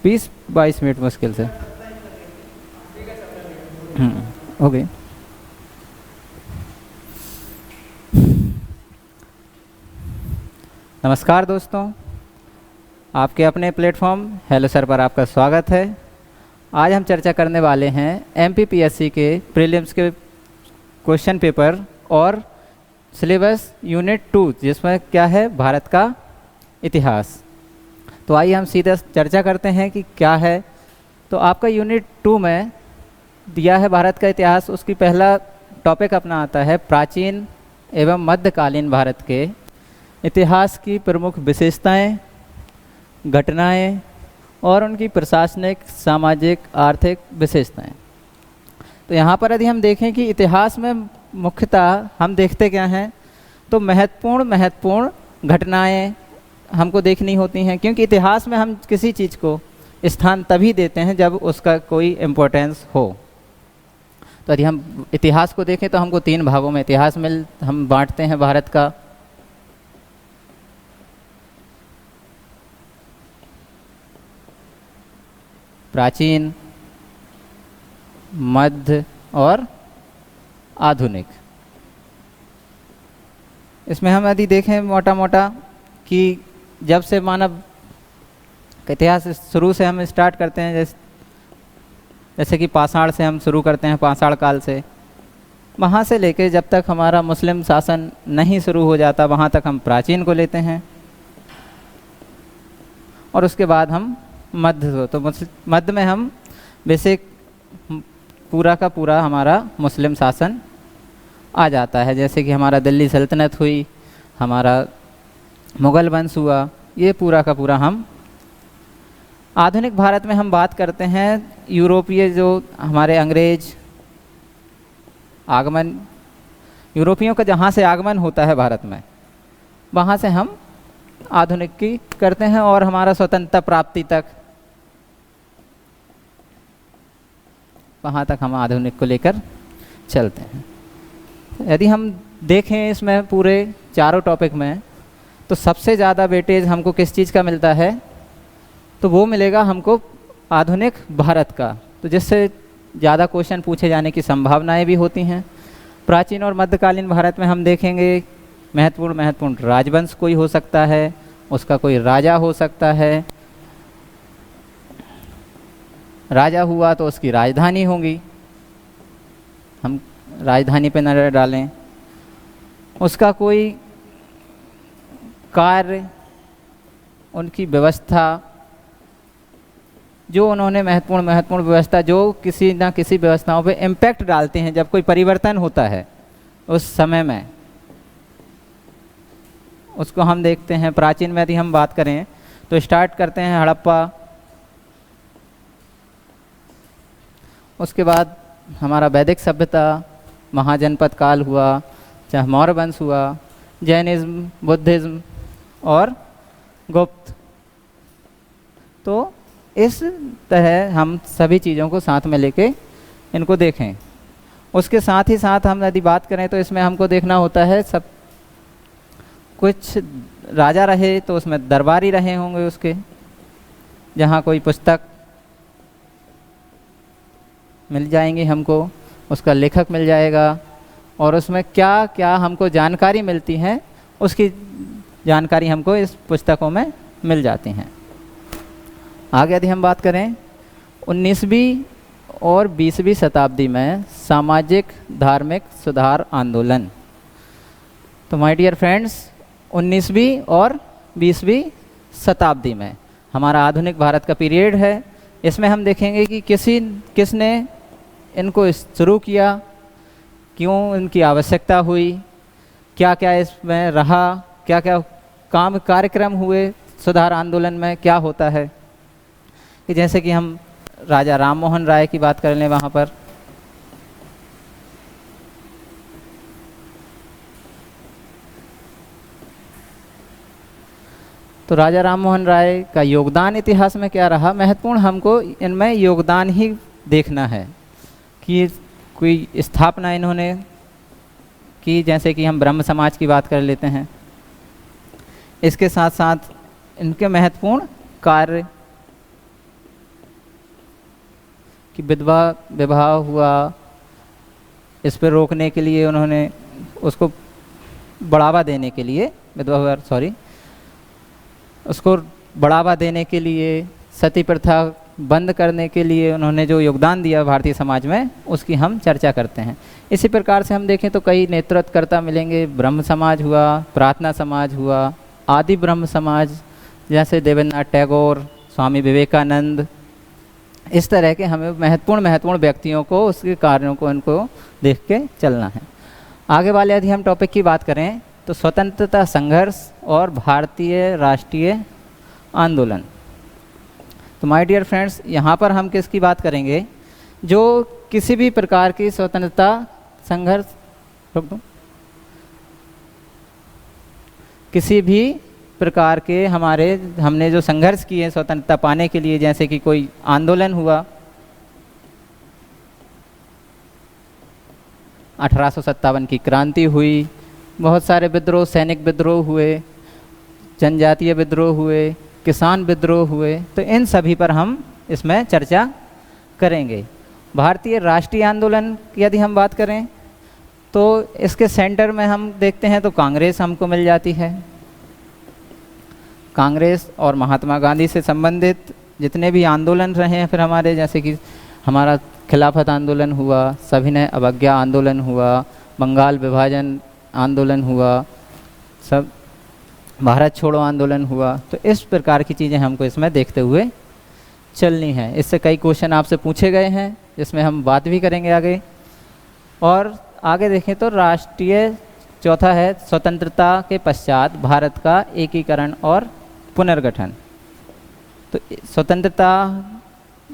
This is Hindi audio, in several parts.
20-22 मिनट मुश्किल से। ओके। नमस्कार दोस्तों, आपके अपने प्लेटफॉर्म हेलो सर पर आपका स्वागत है। आज हम चर्चा करने वाले हैं एमपीपीएससी के प्रीलिम्स के क्वेश्चन पेपर और सिलेबस यूनिट 2, जिसमें क्या है, भारत का इतिहास। तो आइए हम सीधा चर्चा करते हैं कि क्या है। तो आपका यूनिट 2 में दिया है भारत का इतिहास। उसकी पहला टॉपिक अपना आता है प्राचीन एवं मध्यकालीन भारत के इतिहास की प्रमुख विशेषताएं, घटनाएं और उनकी प्रशासनिक, सामाजिक, आर्थिक विशेषताएं। तो यहाँ पर यदि हम देखें कि इतिहास में मुख्यतः हम देखते क्या हैं, तो महत्वपूर्ण घटनाएं हमको देखनी होती हैं, क्योंकि इतिहास में हम किसी चीज़ को स्थान तभी देते हैं जब उसका कोई इम्पोर्टेंस हो। तो यदि हम इतिहास को देखें तो हमको 3 भागों में इतिहास में हम बांटते हैं भारत का। प्राचीन, मध्य और आधुनिक। इसमें हम यदि देखें मोटा मोटा कि जब से मानव का इतिहास शुरू से हम स्टार्ट करते हैं, जैसे कि पाषाण से हम शुरू करते हैं, पाषाण काल से, वहाँ से लेके जब तक हमारा मुस्लिम शासन नहीं शुरू हो जाता वहाँ तक हम प्राचीन को लेते हैं। और उसके बाद हम मध्य, तो मध्य में हम बेसिक पूरा का पूरा हमारा मुस्लिम शासन आ जाता है। जैसे कि हमारा दिल्ली सल्तनत हुई, हमारा मुग़ल वंश हुआ, ये पूरा का पूरा हम। आधुनिक भारत में हम बात करते हैं यूरोपीय, जो हमारे अंग्रेज आगमन, यूरोपियों का जहाँ से आगमन होता है भारत में, वहाँ से हम आधुनिक की करते हैं और हमारा स्वतंत्रता प्राप्ति तक, वहाँ तक हम आधुनिक को लेकर चलते हैं। यदि हम देखें इसमें पूरे चारों टॉपिक में, तो सबसे ज़्यादा वेटेज हमको किस चीज़ का मिलता है, तो वो मिलेगा हमको आधुनिक भारत का। तो जिससे ज़्यादा क्वेश्चन पूछे जाने की संभावनाएं भी होती हैं। प्राचीन और मध्यकालीन भारत में हम देखेंगे महत्वपूर्ण राजवंश कोई हो सकता है, उसका कोई राजा हो सकता है, राजा हुआ तो उसकी राजधानी होगी, हम राजधानी पे नज़र डालें, उसका कोई कार्य, उनकी व्यवस्था, जो उन्होंने महत्वपूर्ण व्यवस्था, जो किसी ना किसी व्यवस्थाओं पे इम्पैक्ट डालते हैं जब कोई परिवर्तन होता है उस समय में, उसको हम देखते हैं। प्राचीन में यदि हम बात करें तो स्टार्ट करते हैं हड़प्पा, उसके बाद हमारा वैदिक सभ्यता, महाजनपद काल हुआ, चाहे मौर्य वंश हुआ, जैनिज्म, बुद्धिज्म और गुप्त। तो इस तरह हम सभी चीज़ों को साथ में लेके इनको देखें। उसके साथ ही साथ हम यदि बात करें तो इसमें हमको देखना होता है, सब कुछ राजा रहे तो उसमें दरबारी रहे होंगे उसके, जहाँ कोई पुस्तक मिल जाएंगी हमको, उसका लेखक मिल जाएगा और उसमें क्या क्या हमको जानकारी मिलती है, उसकी जानकारी हमको इस पुस्तकों में मिल जाती हैं। आगे यदि हम बात करें 19वीं और 20वीं शताब्दी में सामाजिक धार्मिक सुधार आंदोलन। तो माय डियर फ्रेंड्स, 19वीं और 20वीं शताब्दी में हमारा आधुनिक भारत का पीरियड है। इसमें हम देखेंगे कि किसने इनको शुरू किया, क्यों इनकी आवश्यकता हुई, क्या क्या इसमें रहा, क्या क्या कार्यक्रम हुए सुधार आंदोलन में, क्या होता है। कि जैसे कि हम राजा राम मोहन राय की बात कर लें, वहाँ पर तो राजा राम मोहन राय का योगदान इतिहास में क्या रहा, महत्वपूर्ण हमको इनमें योगदान ही देखना है कि कोई स्थापना इन्होंने की। जैसे कि हम ब्रह्म समाज की बात कर लेते हैं, इसके साथ साथ इनके महत्वपूर्ण कार्य कि विधवा विवाह हुआ, इस पर रोकने के लिए उन्होंने उसको बढ़ावा देने के लिए उसको बढ़ावा देने के लिए, सती प्रथा बंद करने के लिए उन्होंने जो योगदान दिया भारतीय समाज में, उसकी हम चर्चा करते हैं। इसी प्रकार से हम देखें तो कई नेतृत्वकर्ता मिलेंगे। ब्रह्म समाज हुआ, प्रार्थना समाज हुआ, आदि ब्रह्म समाज जैसे देवेंद्रनाथ टैगोर, स्वामी विवेकानंद, इस तरह के हमें महत्वपूर्ण व्यक्तियों को, उसके कार्यों को, इनको देख के चलना है। आगे वाले यदि हम टॉपिक की बात करें तो स्वतंत्रता संघर्ष और भारतीय राष्ट्रीय आंदोलन। तो माय डियर फ्रेंड्स, यहाँ पर हम किसकी बात करेंगे? जो किसी भी प्रकार की स्वतंत्रता संघर्ष, किसी भी प्रकार के हमने जो संघर्ष किए स्वतंत्रता पाने के लिए, जैसे कि कोई आंदोलन हुआ, 1857 की क्रांति हुई, बहुत सारे विद्रोह, सैनिक विद्रोह हुए, जनजातीय विद्रोह हुए, किसान विद्रोह हुए, तो इन सभी पर हम इसमें चर्चा करेंगे। भारतीय राष्ट्रीय आंदोलन की यदि हम बात करें तो इसके सेंटर में हम देखते हैं तो कांग्रेस हमको मिल जाती है। कांग्रेस और महात्मा गांधी से संबंधित जितने भी आंदोलन रहे हैं फिर हमारे, जैसे कि हमारा खिलाफत आंदोलन हुआ, सविनय अवज्ञा आंदोलन हुआ, बंगाल विभाजन आंदोलन हुआ, सब भारत छोड़ो आंदोलन हुआ, तो इस प्रकार की चीज़ें हमको इसमें देखते हुए चलनी है। इससे कई क्वेश्चन आपसे पूछे गए हैं जिसमें हम बात भी करेंगे आगे। और आगे देखें तो राष्ट्रीय, चौथा है स्वतंत्रता के पश्चात भारत का एकीकरण और पुनर्गठन। तो स्वतंत्रता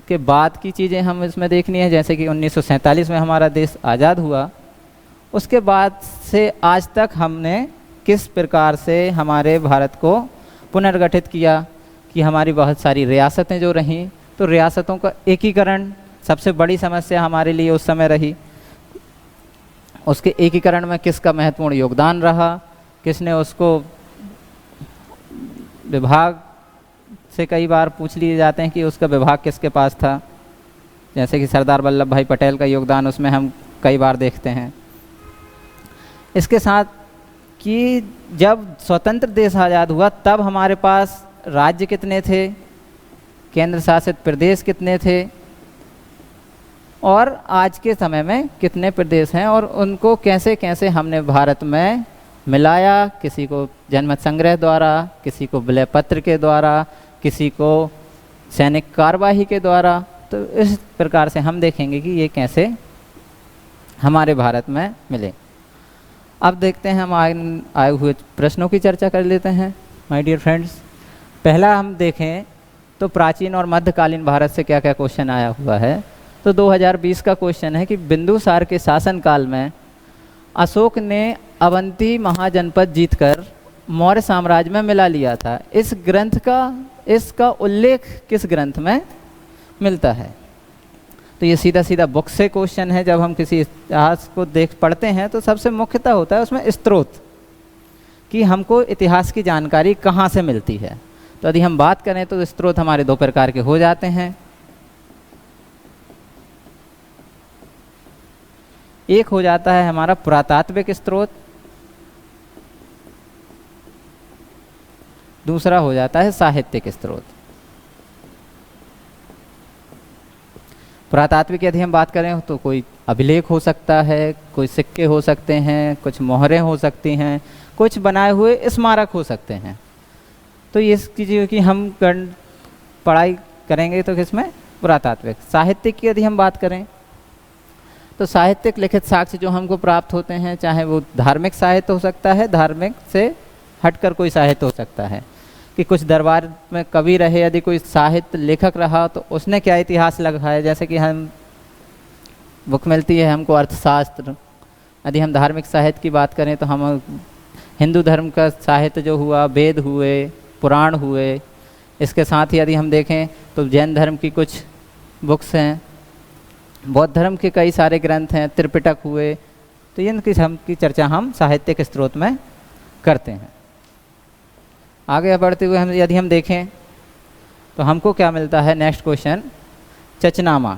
के बाद की चीज़ें हम इसमें देखनी है, जैसे कि 1947 में हमारा देश आज़ाद हुआ, उसके बाद से आज तक हमने किस प्रकार से हमारे भारत को पुनर्गठित किया, कि हमारी बहुत सारी रियासतें जो रहीं, तो रियासतों का एकीकरण सबसे बड़ी समस्या हमारे लिए उस समय रही। उसके एकीकरण में किसका महत्वपूर्ण योगदान रहा, किसने उसको, विभाग से कई बार पूछ लिए जाते हैं कि उसका विभाग किसके पास था, जैसे कि सरदार वल्लभ भाई पटेल का योगदान उसमें हम कई बार देखते हैं। इसके साथ कि जब स्वतंत्र देश आज़ाद हुआ तब हमारे पास राज्य कितने थे, केंद्र शासित प्रदेश कितने थे, और आज के समय में कितने प्रदेश हैं, और उनको कैसे कैसे हमने भारत में मिलाया, किसी को जनमत संग्रह द्वारा, किसी को विलय पत्र के द्वारा, किसी को सैनिक कार्यवाही के द्वारा। तो इस प्रकार से हम देखेंगे कि ये कैसे हमारे भारत में मिले। अब देखते हैं, हम आए हुए प्रश्नों की चर्चा कर लेते हैं माय डियर फ्रेंड्स। पहला हम देखें तो प्राचीन और मध्यकालीन भारत से क्या क्या क्वेश्चन आया हुआ है। तो 2020 का क्वेश्चन है कि बिंदुसार के शासनकाल में अशोक ने अवंती महाजनपद जीतकर मौर्य साम्राज्य में मिला लिया था। इस ग्रंथ का, इसका उल्लेख किस ग्रंथ में मिलता है? तो ये सीधा सीधा बुक से क्वेश्चन है। जब हम किसी इतिहास को पढ़ते हैं तो सबसे मुख्यतः होता है उसमें स्रोत, कि हमको इतिहास की जानकारी कहाँ से मिलती है। तो यदि हम बात करें तो स्रोत हमारे दो प्रकार के हो जाते हैं। एक हो जाता है हमारा पुरातात्विक स्रोत, दूसरा हो जाता है साहित्यिक स्रोत। पुरातात्विक यदि हम बात करें तो कोई अभिलेख हो सकता है, कोई सिक्के हो सकते हैं, कुछ मोहरें हो सकती हैं, कुछ बनाए हुए स्मारक हो सकते हैं। तो ये चीज़ें कि हम पढ़ाई करेंगे तो किसमें? पुरातात्विक। साहित्यिक की यदि हम बात करें तो साहित्यिक लिखित साक्ष्य जो हमको प्राप्त होते हैं, चाहे वो धार्मिक साहित्य हो सकता है, धार्मिक से हटकर कोई साहित्य हो सकता है, कि कुछ दरबार में कवि रहे, यदि कोई साहित्य लेखक रहा तो उसने क्या इतिहास लिखा है। जैसे कि हम बुक मिलती है हमको अर्थशास्त्र। यदि हम धार्मिक साहित्य की बात करें तो हम हिंदू धर्म का साहित्य जो हुआ, वेद हुए, पुराण हुए। इसके साथ ही यदि हम देखें तो जैन धर्म की कुछ बुक्स हैं, बौद्ध धर्म के कई सारे ग्रंथ हैं, त्रिपिटक हुए। तो इनकी चर्चा हम साहित्यिक स्रोत में करते हैं। आगे बढ़ते हुए यदि हम देखें तो हमको क्या मिलता है, नेक्स्ट क्वेश्चन, चचनामा।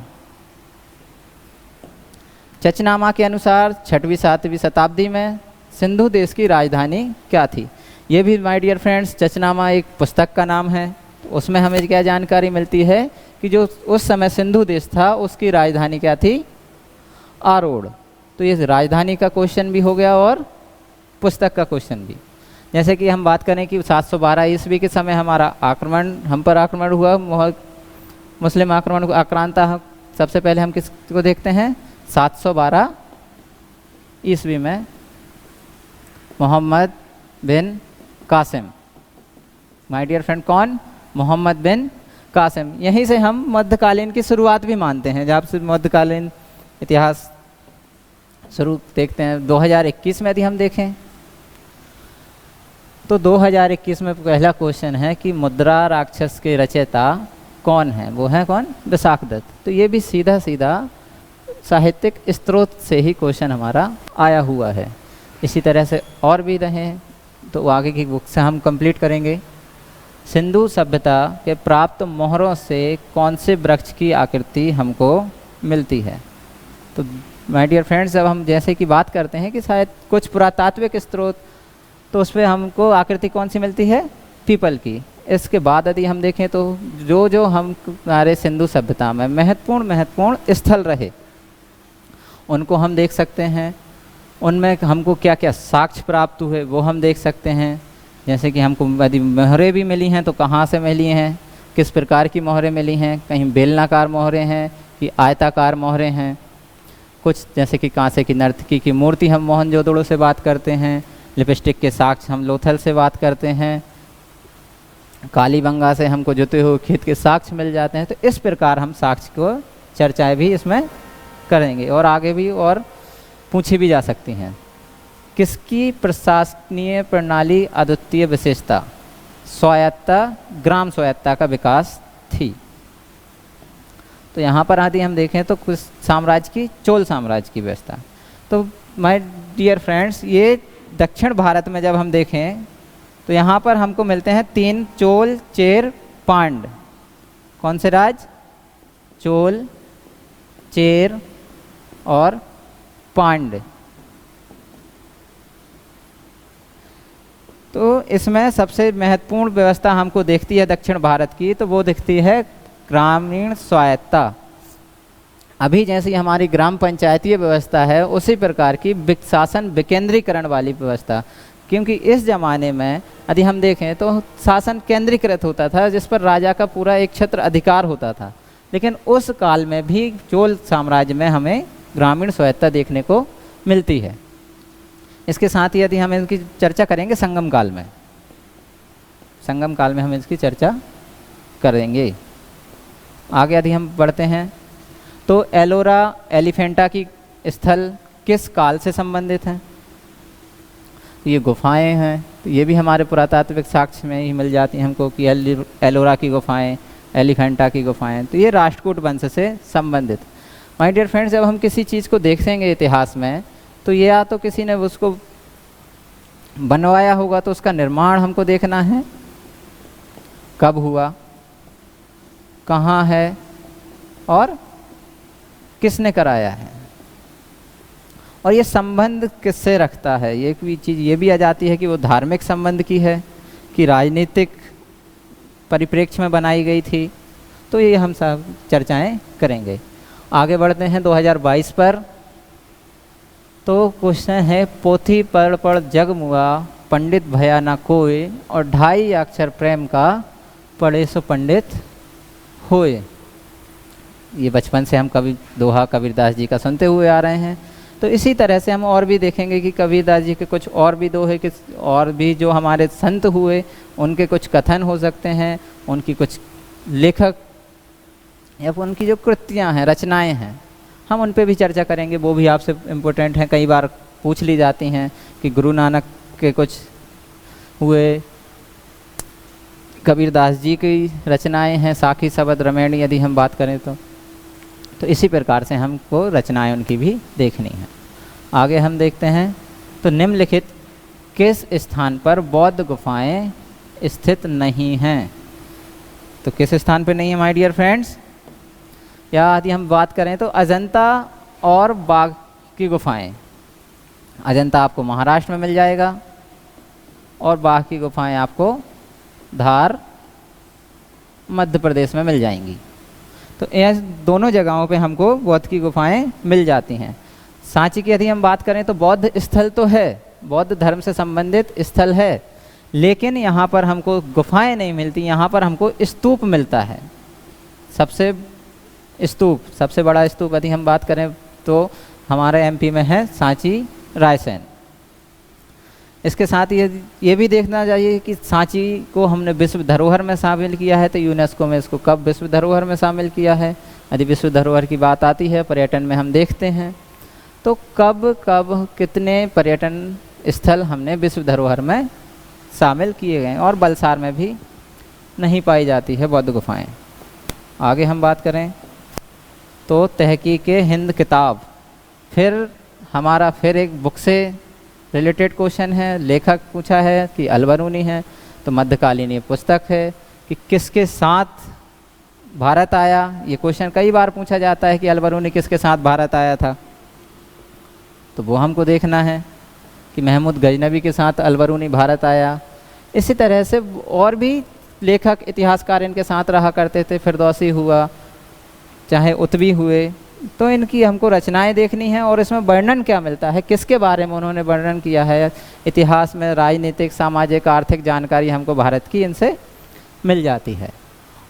चचनामा के अनुसार 6वीं-7वीं शताब्दी में सिंधु देश की राजधानी क्या थी। ये भी माय डियर फ्रेंड्स चचनामा एक पुस्तक का नाम है। तो उसमें हमें क्या जानकारी मिलती है कि जो उस समय सिंधु देश था उसकी राजधानी क्या थी, आरोड़। तो ये राजधानी का क्वेश्चन भी हो गया और पुस्तक का क्वेश्चन भी। जैसे कि हम बात करें कि 712 ईस्वी के समय हमारा आक्रमण, हम पर आक्रमण हुआ, मुस्लिम आक्रमण को आक्रांता। सबसे पहले हम किसको देखते हैं, 712 ईस्वी में मोहम्मद बिन कासिम। माय डियर फ्रेंड कौन, मोहम्मद बिन कासिम। यहीं से हम मध्यकालीन की शुरुआत भी मानते हैं, जब से मध्यकालीन इतिहास शुरू देखते हैं। 2021 में यदि हम देखें तो 2021 में पहला क्वेश्चन है कि मुद्रा राक्षस के रचयिता कौन है, वो है कौन, विशाखदत्त। तो ये भी सीधा सीधा साहित्यिक स्रोत से ही क्वेश्चन हमारा आया हुआ है। इसी तरह से और भी रहे तो आगे की बुक से हम कंप्लीट करेंगे। सिंधु सभ्यता के प्राप्त मोहरों से कौन से वृक्ष की आकृति हमको मिलती है। तो माय डियर फ्रेंड्स जब हम जैसे कि बात करते हैं कि शायद कुछ पुरातात्विक स्रोत, तो उस पर हमको आकृति कौन सी मिलती है, पीपल की। इसके बाद यदि हम देखें तो जो हम हमारे सिंधु सभ्यता में महत्वपूर्ण स्थल रहे उनको हम देख सकते हैं। उनमें हमको क्या क्या साक्ष्य प्राप्त हुए वो हम देख सकते हैं। जैसे कि हमको यदि मोहरें भी मिली हैं तो कहाँ से मिली हैं, किस प्रकार की मोहरें मिली हैं, कहीं बेलनाकार मोहरें हैं कि आयताकार मोहरें हैं। कुछ जैसे कि कांसे की नर्तकी की मूर्ति हम मोहनजोदड़ो से बात करते हैं, लिपस्टिक के साक्ष्य हम लोथल से बात करते हैं, कालीबंगा से हमको जुते हुए खेत के साक्ष्य मिल जाते हैं। तो इस प्रकार हम साक्ष्य को चर्चाएं भी इसमें करेंगे और आगे भी और पूछी भी जा सकती हैं। किसकी प्रशासनीय प्रणाली अद्वितीय विशेषता, स्वायत्ता, ग्राम स्वायत्ता का विकास थी। तो यहाँ पर यदि हम देखें तो कुछ साम्राज्य की, चोल साम्राज्य की व्यवस्था। तो माय डियर फ्रेंड्स ये दक्षिण भारत में जब हम देखें तो यहाँ पर हमको मिलते हैं 3, चोल, चेर, पांड। कौन से राज, चोल, चेर और पांड। तो इसमें सबसे महत्वपूर्ण व्यवस्था हमको दिखती है दक्षिण भारत की, तो वो दिखती है ग्रामीण स्वायत्ता। अभी जैसी हमारी ग्राम पंचायतीय व्यवस्था है उसी प्रकार की शासन विकेंद्रीकरण वाली व्यवस्था। क्योंकि इस ज़माने में यदि हम देखें तो शासन केंद्रीकृत होता था, जिस पर राजा का पूरा एक क्षेत्र अधिकार होता था। लेकिन उस काल में भी चोल साम्राज्य में हमें ग्रामीण स्वायत्ता देखने को मिलती है। इसके साथ ही यदि हम इनकी चर्चा करेंगे संगम काल में, संगम काल में हम इसकी चर्चा करेंगे। आगे यदि हम बढ़ते हैं तो एलोरा एलिफेंटा की स्थल किस काल से संबंधित हैं। तो ये गुफाएं हैं, तो ये भी हमारे पुरातात्विक साक्ष्य में ही मिल जाती हैं हमको कि एलोरा की गुफाएं, एलिफेंटा की गुफाएं। तो ये राष्ट्रकूट वंश से संबंधित। माय डियर फ्रेंड्स जब हम किसी चीज़ को देखेंगे इतिहास में तो ये या तो किसी ने उसको बनवाया होगा तो उसका निर्माण हमको देखना है, कब हुआ, कहाँ है और किसने कराया है, और ये संबंध किससे रखता है। ये भी चीज़ ये भी आ जाती है कि वो धार्मिक संबंध की है कि राजनीतिक परिप्रेक्ष्य में बनाई गई थी। तो ये हम सब चर्चाएं करेंगे। आगे बढ़ते हैं 2022 पर। तो क्वेश्चन है पोथी पढ़ जग मुआ, पंडित भया ना कोई, और 2.5 अक्षर प्रेम का पढ़े सो पंडित होए। ये बचपन से हम कवि दोहा कबीरदास जी का सुनते हुए आ रहे हैं। तो इसी तरह से हम और भी देखेंगे कि कबीरदास जी के कुछ और भी दोहे, किस और भी जो हमारे संत हुए उनके कुछ कथन हो सकते हैं, उनकी कुछ लेखक या उनकी जो कृतियाँ हैं, रचनाएं हैं, हम उन पे भी चर्चा करेंगे। वो भी आपसे इम्पोर्टेंट हैं, कई बार पूछ ली जाती हैं कि गुरु नानक के कुछ हुए, कबीरदास जी की रचनाएं हैं, साखी शबद रमैणी यदि हम बात करें तो इसी प्रकार से हमको रचनाएं उनकी भी देखनी है। आगे हम देखते हैं तो निम्नलिखित किस स्थान पर बौद्ध गुफाएं स्थित नहीं हैं। तो किस स्थान पर नहीं है माय डियर फ्रेंड्स, या यदि हम बात करें तो अजंता और की गुफाएं, अजंता आपको महाराष्ट्र में मिल जाएगा और बाकी गुफाएं आपको धार मध्य प्रदेश में मिल जाएंगी। तो इन दोनों जगहों पे हमको बौद्ध की गुफाएं मिल जाती हैं। सांची की यदि हम बात करें तो बौद्ध स्थल तो है, बौद्ध धर्म से संबंधित स्थल है, लेकिन यहाँ पर हमको गुफाएं नहीं मिलती, यहाँ पर हमको स्तूप मिलता है। सबसे बड़ा स्तूप यदि हम बात करें तो हमारे एमपी में है सांची रायसेन। इसके साथ ये भी देखना चाहिए कि सांची को हमने विश्व धरोहर में शामिल किया है, तो यूनेस्को में इसको कब विश्व धरोहर में शामिल किया है। यदि विश्व धरोहर की बात आती है पर्यटन में हम देखते हैं तो कब कब कितने पर्यटन स्थल हमने विश्व धरोहर में शामिल किए गए, और बलसार में भी नहीं पाई जाती है बौद्ध गुफाएं। आगे हम बात करें तो तहकीके हिंद किताब, फिर एक बुक से रिलेटेड क्वेश्चन है। लेखक पूछा है कि अलबरूनी है, तो मध्यकालीन ये पुस्तक है कि किसके साथ भारत आया। ये क्वेश्चन कई बार पूछा जाता है कि अलबरूनी किसके साथ भारत आया था, तो वो हमको देखना है कि महमूद गजनबी के साथ अलबरूनी भारत आया। इसी तरह से और भी लेखक इतिहासकार इनके साथ रहा करते थे, फिरदौसी हुआ, चाहे उत्बी हुए, तो इनकी हमको रचनाएं देखनी है और इसमें वर्णन क्या मिलता है, किसके बारे में उन्होंने वर्णन किया है। इतिहास में राजनीतिक, सामाजिक, आर्थिक जानकारी हमको भारत की इनसे मिल जाती है।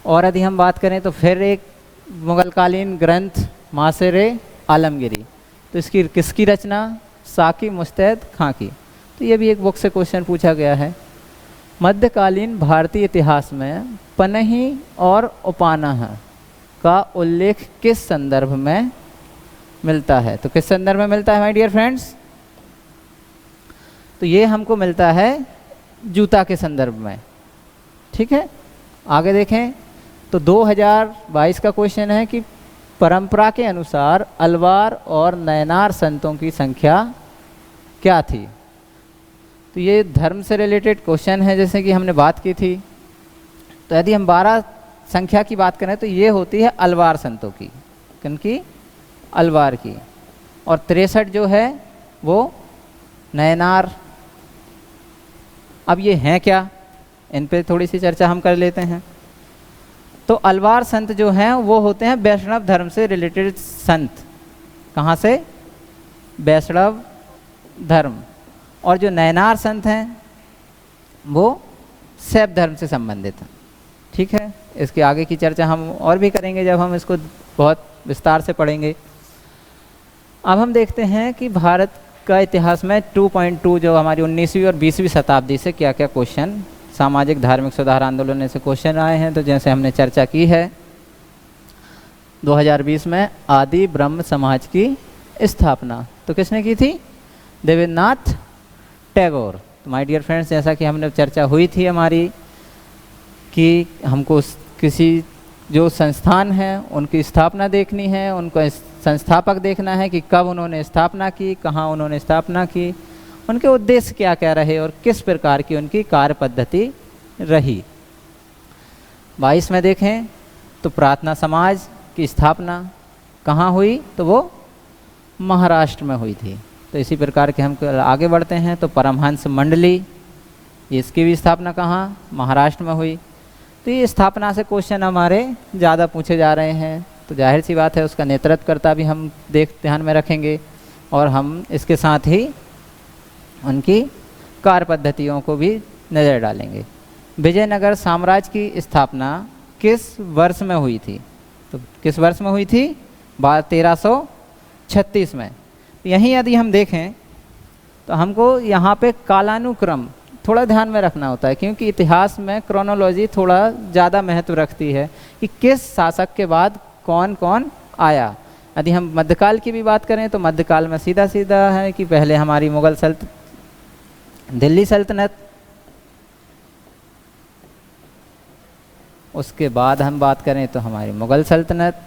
और यदि हम बात करें तो फिर एक मुगलकालीन ग्रंथ मासेरे आलमगिरी, तो इसकी किसकी रचना, साकी मुस्तैद खां की। तो ये भी एक बुक से क्वेश्चन पूछा गया है। मध्यकालीन भारतीय इतिहास में पनही और उपानह का उल्लेख किस संदर्भ में मिलता है, तो किस संदर्भ में मिलता है माय डियर फ्रेंड्स, तो ये हमको मिलता है जूता के संदर्भ में। ठीक है, आगे देखें तो 2022 का क्वेश्चन है कि परंपरा के अनुसार अलवार और नयनार संतों की संख्या क्या थी। तो ये धर्म से रिलेटेड क्वेश्चन है, जैसे कि हमने बात की थी। तो यदि हम 12 संख्या की बात करें तो ये होती है अलवार संतों की, किनकी, अलवार की, और 63 जो है वो नयनार। अब ये हैं क्या, इन पे थोड़ी सी चर्चा हम कर लेते हैं। तो अलवार संत जो हैं वो होते हैं वैष्णव धर्म से रिलेटेड संत। कहाँ से, वैष्णव धर्म। और जो नयनार संत हैं वो शैव धर्म से संबंधित हैं। ठीक है, इसके आगे की चर्चा हम और भी करेंगे जब हम इसको बहुत विस्तार से पढ़ेंगे। अब हम देखते हैं कि भारत का इतिहास में 2.2 जो हमारी 19वीं और 20वीं शताब्दी से क्या क्या क्वेश्चन सामाजिक धार्मिक सुधार आंदोलन से क्वेश्चन आए हैं। तो जैसे हमने चर्चा की है 2020 में आदि ब्रह्म समाज की स्थापना तो किसने की थी, देवेंद्रनाथ टैगोर। तो माय डियर फ्रेंड्स, जैसा कि हमने चर्चा हुई थी हमारी कि हमको किसी जो संस्थान है उनकी स्थापना देखनी है, उनको संस्थापक देखना है कि कब उन्होंने स्थापना की, कहाँ उन्होंने स्थापना की, उनके उद्देश्य क्या क्या रहे और किस प्रकार की उनकी कार्य पद्धति रही। 22 में देखें तो प्रार्थना समाज की स्थापना कहाँ हुई, तो वो महाराष्ट्र में हुई थी। तो इसी प्रकार के हम आगे बढ़ते हैं तो परमहंस मंडली, इसकी भी स्थापना कहाँ, महाराष्ट्र में हुई। तो ये स्थापना से क्वेश्चन हमारे ज़्यादा पूछे जा रहे हैं, तो जाहिर सी बात है उसका नेतृत्वकर्ता भी हम ध्यान में रखेंगे और हम इसके साथ ही उनकी कार्य पद्धतियों को भी नज़र डालेंगे। विजयनगर साम्राज्य की स्थापना किस वर्ष में हुई थी, तो किस वर्ष में हुई थी, 1336 में। यहीं यदि हम देखें तो हमको यहाँ पे कालानुक्रम थोड़ा ध्यान में रखना होता है, क्योंकि इतिहास में क्रोनोलॉजी थोड़ा ज़्यादा महत्व रखती है कि किस शासक के बाद कौन कौन आया। यदि हम मध्यकाल की भी बात करें तो मध्यकाल में सीधा सीधा है कि पहले हमारी मुगल दिल्ली सल्तनत, उसके बाद हम बात करें तो हमारी मुगल सल्तनत,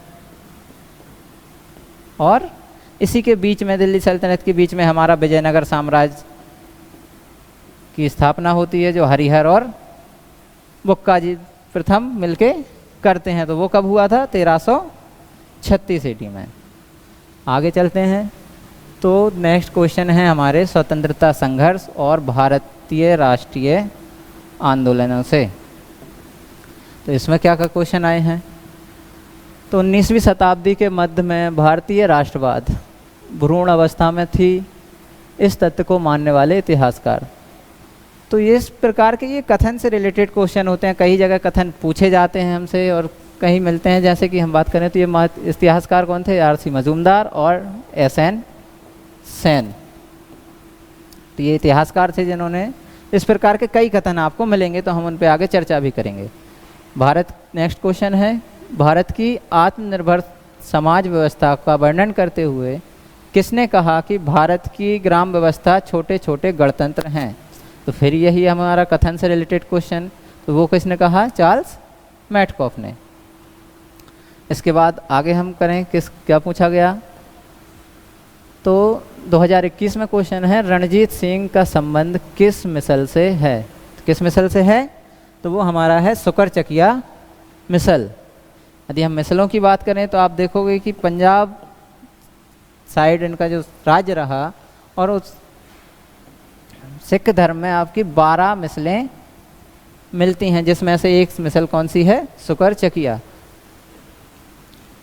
और इसी के बीच में दिल्ली सल्तनत के बीच में हमारा विजयनगर साम्राज्य की स्थापना होती है, जो हरिहर और बुक्का जी प्रथम मिलके करते हैं। तो वो कब हुआ था, 1336 ईस्वी में। आगे चलते हैं तो नेक्स्ट क्वेश्चन है हमारे स्वतंत्रता संघर्ष और भारतीय राष्ट्रीय आंदोलनों से। तो इसमें क्या क्या क्वेश्चन आए हैं। तो 19वीं शताब्दी के मध्य में भारतीय राष्ट्रवाद भ्रूण अवस्था में थी, इस तथ्य को मानने वाले इतिहासकार। तो इस प्रकार के ये कथन से रिलेटेड क्वेश्चन होते हैं। कई जगह कथन पूछे जाते हैं हमसे और कहीं मिलते हैं। जैसे कि हम बात करें तो ये इतिहासकार कौन थे, आर सी मजूमदार और एस एन सेन। तो ये इतिहासकार थे जिन्होंने इस प्रकार के कई कथन आपको मिलेंगे, तो हम उन पर आगे चर्चा भी करेंगे। भारत, नेक्स्ट क्वेश्चन है, भारत की आत्मनिर्भर समाज व्यवस्था का वर्णन करते हुए किसने कहा कि भारत की ग्राम व्यवस्था छोटे छोटे गणतंत्र हैं। तो फिर यही हमारा कथन से रिलेटेड क्वेश्चन, तो वो किसने कहा, चार्ल्स मैटकॉफ ने। इसके बाद आगे हम करें, क्या पूछा गया। तो 2021 में क्वेश्चन है, रणजीत सिंह का संबंध किस मिसल से है। तो किस मिसल से है, तो वो हमारा है शुक्रचकिया मिसल। यदि हम मिसलों की बात करें तो आप देखोगे कि पंजाब साइड इनका जो राज्य रहा, और उस सिख धर्म में आपकी 12 मिसलें मिलती हैं, जिसमें से एक मिसल कौन सी है, शुक्रचकिया।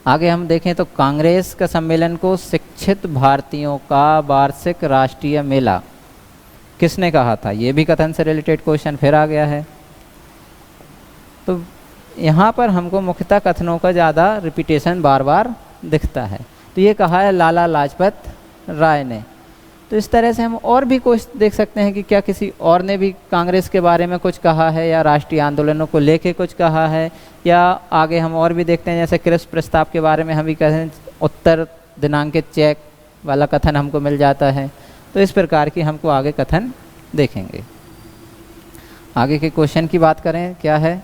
आगे हम देखें तो कांग्रेस का सम्मेलन को शिक्षित भारतीयों का वार्षिक राष्ट्रीय मेला किसने कहा था। ये भी कथन से रिलेटेड क्वेश्चन फिर आ गया है। तो यहाँ पर हमको मुख्यतः कथनों का ज़्यादा रिपीटेशन बार बार दिखता है। तो ये कहा है लाला लाजपत राय ने। तो इस तरह से हम और भी कुछ देख सकते हैं कि क्या किसी और ने भी कांग्रेस के बारे में कुछ कहा है, या राष्ट्रीय आंदोलनों को लेके कुछ कहा है, या आगे हम और भी देखते हैं जैसे क्रिप्स प्रस्ताव के बारे में हम भी कहते हैं, उत्तर दिनांकित चेक वाला कथन हमको मिल जाता है। तो इस प्रकार की हमको आगे कथन देखेंगे। आगे के क्वेश्चन की बात करें, क्या है,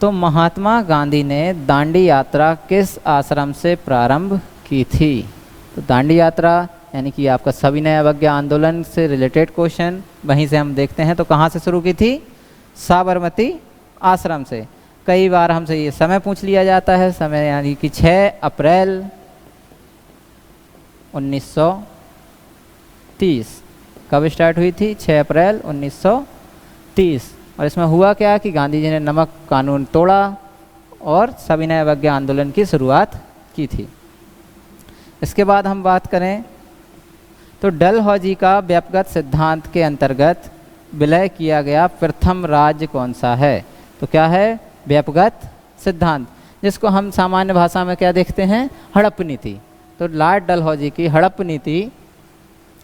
तो महात्मा गांधी ने दांडी यात्रा किस आश्रम से प्रारंभ की थी। तो दांडी यात्रा यानी कि आपका सविनय अवज्ञा आंदोलन से रिलेटेड क्वेश्चन, वहीं से हम देखते हैं। तो कहाँ से शुरू की थी, साबरमती आश्रम से। कई बार हमसे ये समय पूछ लिया जाता है, समय यानी कि 6 अप्रैल 1930 कब स्टार्ट हुई थी, 6 अप्रैल 1930। और इसमें हुआ क्या कि गांधी जी ने नमक कानून तोड़ा और सविनय अवज्ञा आंदोलन की शुरुआत की थी। इसके बाद हम बात करें तो डलहौजी का व्यक्तिगत सिद्धांत के अंतर्गत विलय किया गया प्रथम राज्य कौन सा है। तो क्या है, व्यक्तिगत सिद्धांत, जिसको हम सामान्य भाषा में क्या देखते हैं, हड़प नीति। तो लॉर्ड डलहौजी की हड़प नीति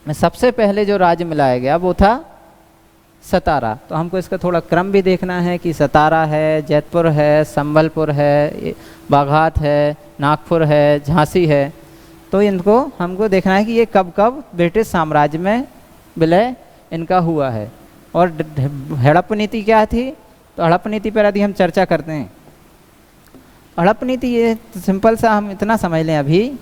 में सबसे पहले जो राज्य मिलाया गया वो था सतारा। तो हमको इसका थोड़ा क्रम भी देखना है कि सतारा है, जैतपुर है, संबलपुर है, बाघात है, नागपुर है, झांसी है। तो इनको हमको देखना है कि ये कब कब ब्रिटिश साम्राज्य में विलय इनका हुआ है। और हड़प नीति क्या थी, तो हड़प नीति पर यदि हम चर्चा करते हैं, हड़प नीति ये सिंपल सा हम इतना समझ लें अभी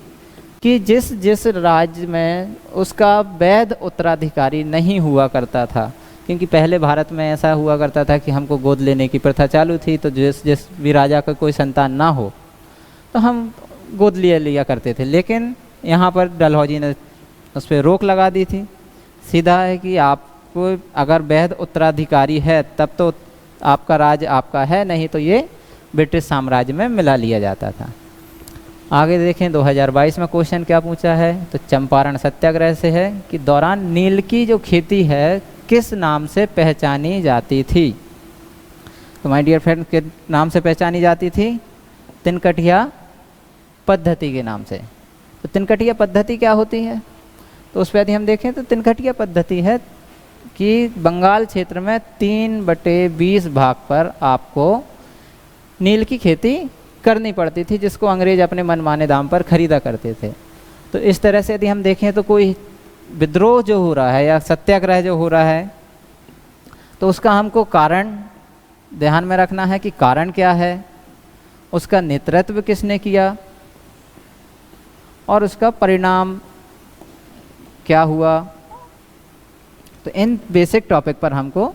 कि जिस जिस राज्य में उसका वैध उत्तराधिकारी नहीं हुआ करता था, क्योंकि पहले भारत में ऐसा हुआ करता था कि हमको गोद लेने की प्रथा चालू थी। तो जिस जिस भी राजा का कोई संतान ना हो तो हम गोद लिया करते थे। लेकिन यहाँ पर डलहौजी ने उस पर रोक लगा दी थी। सीधा है कि आपको अगर वैध उत्तराधिकारी है तब तो आपका राज्य आपका है, नहीं तो ये ब्रिटिश साम्राज्य में मिला लिया जाता था। आगे देखें 2022 में क्वेश्चन क्या पूछा है, तो चंपारण सत्याग्रह से है कि दौरान नील की जो खेती है किस नाम से पहचानी जाती थी। तो माय डियर फ्रेंड, किस नाम से पहचानी जाती थी, तिनकटिया पद्धति के नाम से। तो तिनकटिया पद्धति क्या होती है, तो उस पर यदि हम देखें तो तिनकटिया पद्धति है कि बंगाल क्षेत्र में 3/20 भाग पर आपको नील की खेती करनी पड़ती थी, जिसको अंग्रेज अपने मनमाने दाम पर खरीदा करते थे। तो इस तरह से यदि हम देखें तो कोई विद्रोह जो हो रहा है या सत्याग्रह जो हो रहा है, तो उसका हमको कारण ध्यान में रखना है कि कारण क्या है, उसका नेतृत्व किसने किया और उसका परिणाम क्या हुआ। तो इन बेसिक टॉपिक पर हमको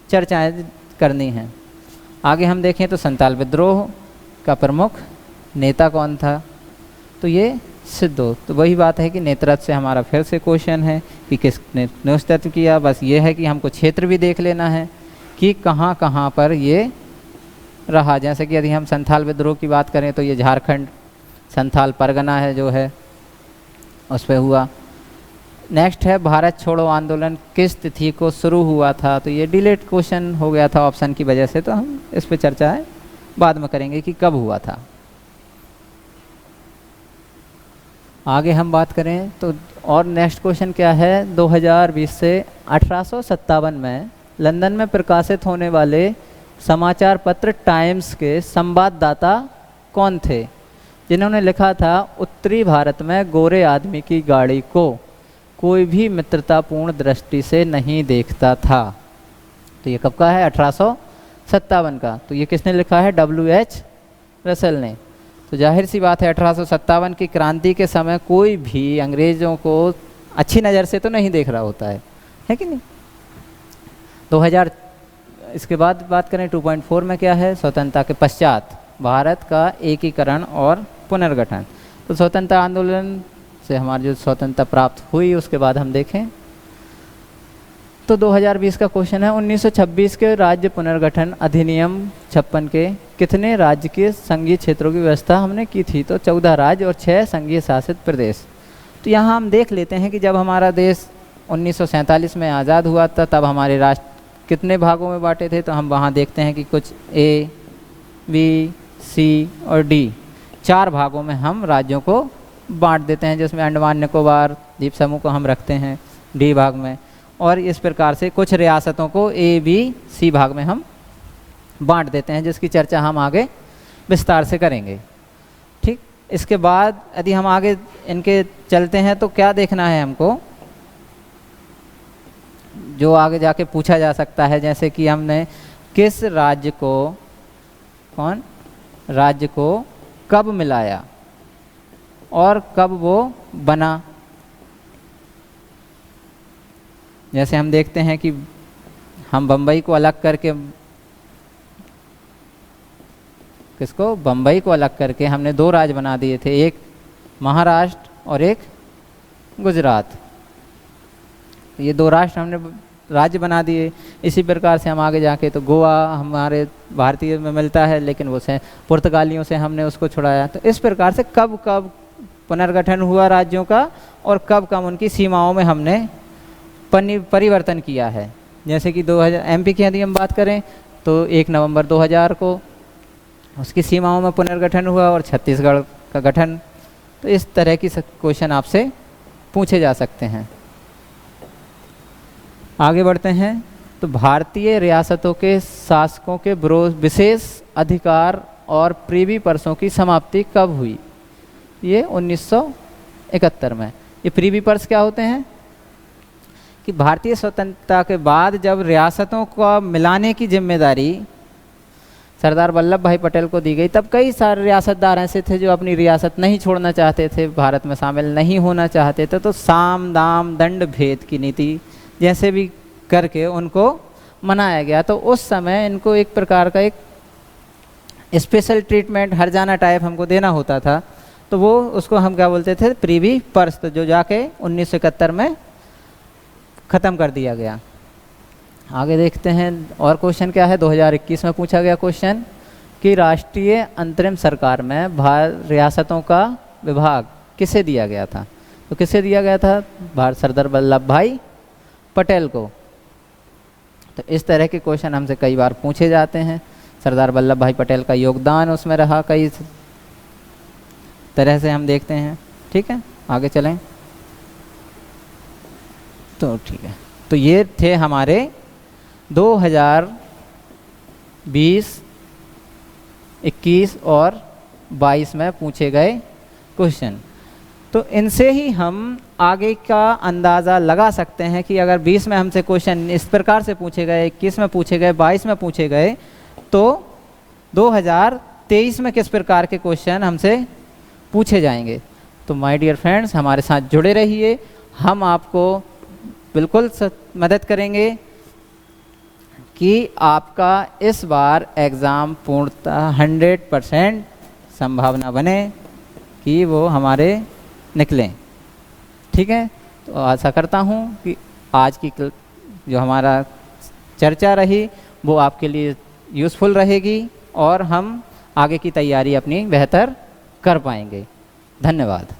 चर्चाएं करनी हैं। आगे हम देखें तो संताल विद्रोह का प्रमुख नेता कौन था, तो ये सिद्धो। तो वही बात है कि नेतृत्व से हमारा फिर से क्वेश्चन है कि किसने नेतृत्व किया। बस ये है कि हमको क्षेत्र भी देख लेना है कि कहाँ कहाँ पर ये रहा। जैसे कि यदि हम संथाल विद्रोह की बात करें तो ये झारखंड संथाल परगना है जो है उस पर हुआ। नेक्स्ट है भारत छोड़ो आंदोलन किस तिथि को शुरू हुआ था। तो ये डिलेट क्वेश्चन हो गया था ऑप्शन की वजह से, तो हम इस पर चर्चा है बाद में करेंगे कि कब हुआ था। आगे हम बात करें तो और नेक्स्ट क्वेश्चन क्या है, 2020 से 1857 में लंदन में प्रकाशित होने वाले समाचार पत्र टाइम्स के संवाददाता कौन थे, जिन्होंने लिखा था उत्तरी भारत में गोरे आदमी की गाड़ी को कोई भी मित्रतापूर्ण दृष्टि से नहीं देखता था। तो ये कब का है, 1857 का। तो ये किसने लिखा है, WH रसेल ने। तो जाहिर सी बात है 1857 की क्रांति के समय कोई भी अंग्रेज़ों को अच्छी नज़र से तो नहीं देख रहा होता है कि नहीं। 2000 इसके बाद बात करें 2.4 में क्या है, स्वतंत्रता के पश्चात भारत का एकीकरण और पुनर्गठन। तो स्वतंत्रता आंदोलन से हमारी जो स्वतंत्रता प्राप्त हुई उसके बाद हम देखें तो 2020 का क्वेश्चन है 1926 के राज्य पुनर्गठन अधिनियम 56 के कितने राज्य के संघीय क्षेत्रों की व्यवस्था हमने की थी। तो 14 राज्य और 6 संघीय शासित प्रदेश। तो यहाँ हम देख लेते हैं कि जब हमारा देश 1947 में आज़ाद हुआ था तब हमारे राष्ट्र कितने भागों में बांटे थे। तो हम वहाँ देखते हैं कि कुछ A, B, C और D 4 भागों में हम राज्यों को बांट देते हैं, जिसमें अंडमान निकोबार द्वीप समूह को हम रखते हैं D भाग में, और इस प्रकार से कुछ रियासतों को A, B, C भाग में हम बांट देते हैं, जिसकी चर्चा हम आगे विस्तार से करेंगे। ठीक, इसके बाद यदि हम आगे इनके चलते हैं तो क्या देखना है हमको, जो आगे जाके पूछा जा सकता है, जैसे कि हमने किस राज्य को कब मिलाया और कब वो बना। जैसे हम देखते हैं कि हम बम्बई को अलग करके बम्बई को अलग करके हमने 2 राज्य बना दिए थे, एक महाराष्ट्र और एक गुजरात। ये 2 राष्ट्र हमने राज्य बना दिए। इसी प्रकार से हम आगे जाके तो गोवा हमारे भारतीय में मिलता है, लेकिन वो से पुर्तगालियों से हमने उसको छुड़ाया। तो इस प्रकार से कब कब पुनर्गठन हुआ राज्यों का और कब कब उनकी सीमाओं में हमने परिवर्तन किया है। जैसे कि 2000 MP की यदि हम बात करें तो 1 नवंबर 2000 को उसकी सीमाओं में पुनर्गठन हुआ और छत्तीसगढ़ का गठन। तो इस तरह की क्वेश्चन आपसे पूछे जा सकते हैं। आगे बढ़ते हैं तो भारतीय रियासतों के शासकों के विशेष अधिकार और प्रीवी पर्सों की समाप्ति कब हुई। ये 1971 में। ये प्रीवी पर्स क्या होते हैं कि भारतीय स्वतंत्रता के बाद जब रियासतों को मिलाने की जिम्मेदारी सरदार वल्लभ भाई पटेल को दी गई, तब कई सारे रियासतदार ऐसे थे जो अपनी रियासत नहीं छोड़ना चाहते थे, भारत में शामिल नहीं होना चाहते थे। तो साम दाम दंड भेद की नीति जैसे भी करके उनको मनाया गया। तो उस समय इनको एक प्रकार का एक स्पेशल ट्रीटमेंट हरजाना टाइप हमको देना होता था। तो वो उसको हम क्या बोलते थे, प्रीवी पर्स, तो जो जाके 1971 में ख़त्म कर दिया गया। आगे देखते हैं और क्वेश्चन क्या है, 2021 में पूछा गया क्वेश्चन कि राष्ट्रीय अंतरिम सरकार में रियासतों का विभाग किसे दिया गया था। तो किसे दिया गया था, सरदार वल्लभ भाई पटेल को। तो इस तरह के क्वेश्चन हमसे कई बार पूछे जाते हैं। सरदार वल्लभ भाई पटेल का योगदान उसमें रहा, कई तरह से हम देखते हैं। ठीक है, आगे चलें तो ठीक है। तो ये थे हमारे 2020, 21 और 22 में पूछे गए क्वेश्चन। तो इनसे ही हम आगे का अंदाज़ा लगा सकते हैं कि अगर 20 में हमसे क्वेश्चन इस प्रकार से पूछे गए, 21 में पूछे गए, 22 में पूछे गए, तो 2023 में किस प्रकार के क्वेश्चन हमसे पूछे जाएंगे। तो माय डियर फ्रेंड्स, हमारे साथ जुड़े रहिए, हम आपको बिल्कुल मदद करेंगे कि आपका इस बार एग्ज़ाम पूर्णतः 100% संभावना बने कि वो हमारे निकलें। ठीक है, तो आशा करता हूँ कि आज की जो हमारा चर्चा रही वो आपके लिए यूज़फुल रहेगी और हम आगे की तैयारी अपनी बेहतर कर पाएंगे। धन्यवाद।